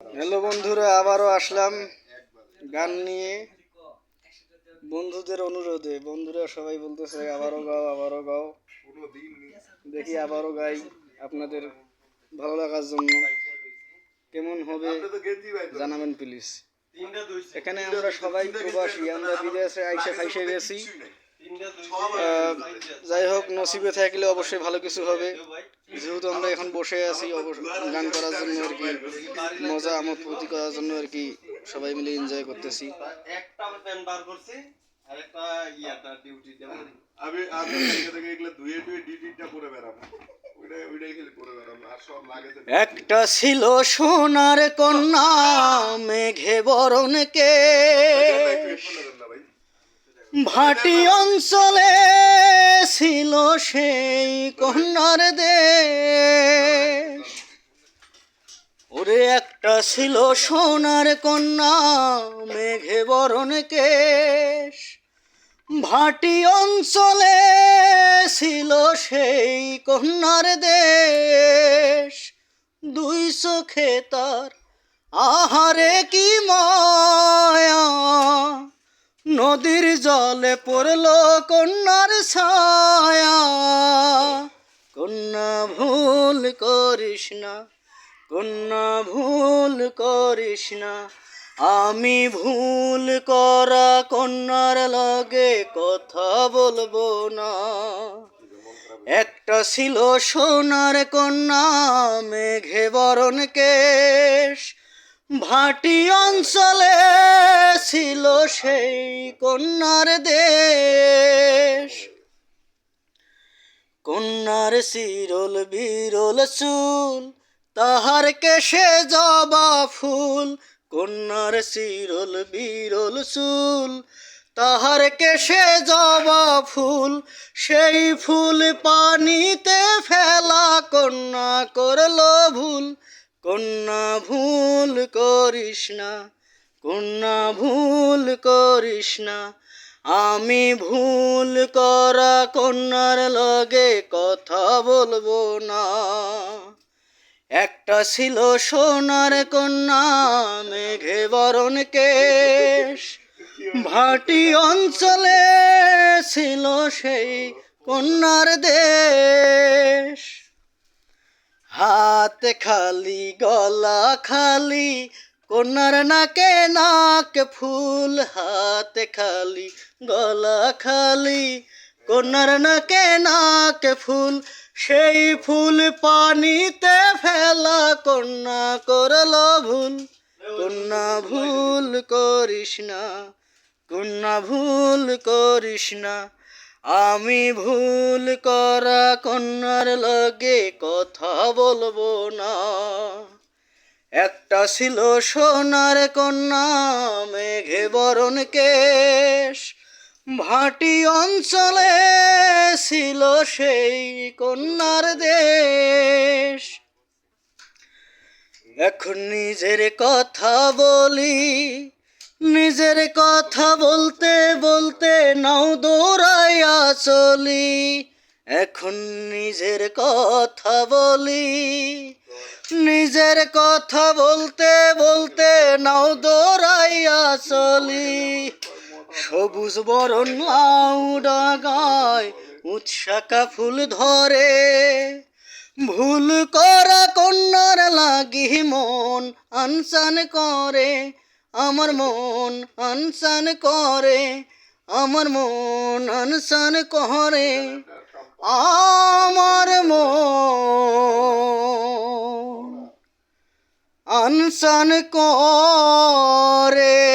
Hello বন্ধুরা, আবারও আসলাম গান নিয়ে। বন্ধুদের অনুরোধে বন্ধুরা সবাই বলতেছে আবারও গাও, আবারও গাও। দেখি আবারও গাই আপনাদের ভালো লাগার জন্য। কেমন হবে জানাবেন প্লিজ। এখানে আমরা সবাই প্রবাসী, আমরা বিদেশে আইসে খাইসে গেছি। যাই হোক, নসিবে থাকলে অবশ্যই ভালো কিছু হবে। যেহেতু আমরা এখন বসে আছি গান করার জন্য আর কি, মজা আমোদ ফুর্তি করার জন্য আর কি, সবাই মিলে এনজয় করতেছি। একটা ছিল সোনার কন্যা, মেঘে বরণ কে, ভাটি অঞ্চলে ছিল সেই কন্যার দেশ। ওরে একটা ছিল সোনার কন্যা, মেঘে বরণ কেশ, ভাটি অঞ্চলে ছিল সেই কন্যার দেশ। দুই চোখে তার আহারে কি মায়া, নদীর জলে পড়ল কন্যার ছায়া। কন্যা ভুল করিস না, কন্যা ভুল করিস না, আমি ভুল করা কন্যার লগে কথা বলবো না। একটা ছিল সোনার কন্যা, মেঘে বরণ কেশ, ভাটি অঞ্চলে ছিল সেই কন্যার দেশ। কন্যার চিরল বিরল চুল, তাহার কেশে জবা ফুল। কন্যার চিরল বিরল চুল, তাহার কেশে জবা ফুল। সেই ফুল পানিতে ফেলা কন্যা করল ভুল। কন্যা ভুল করিস না, কন্যা ভুল করিস না, আমি ভুল করা কন্যার লগে কথা বলবো না। একটা ছিল সোনার কন্যা, মেঘে বরণ কেশ, ভাটি অঞ্চলে ছিল সেই কন্যার দেশ। হাত খালি গলা খালি, কন্যার নাকে নাক ফুল। হাত খালি গলা খালি, কন্যার নাকে নাক ফুল। সেই ফুল পানিতে ফেলা কন্যা করল ভুল। কন্যা ভুল করিস না, কন্যা ভুল করিস না, আমি ভুল করা কন্যার লগে কথা বলবো না। একটা ছিল সোনার কন্যা, মেঘে বরণ কেশ, ভাটি অঞ্চলে ছিল সেই কন্যার দেশ। এখন নিজের কথা বলি, নিজের কথা বলতে বলতে নাও দৌড়াইয়া চলি। এখন নিজের কথা বলি, নিজের কথা বলতে বলতে নাও দৌড়াইয়া চলি। সবুজ বরণ লাউ ডাগায় উৎসাকা ফুল ধরে, ভুল করা কন্যার লাগি মন আনসান করে। আমার মন আনসান করে, আমার মন আনসান করে, আমার মন আনসান করে।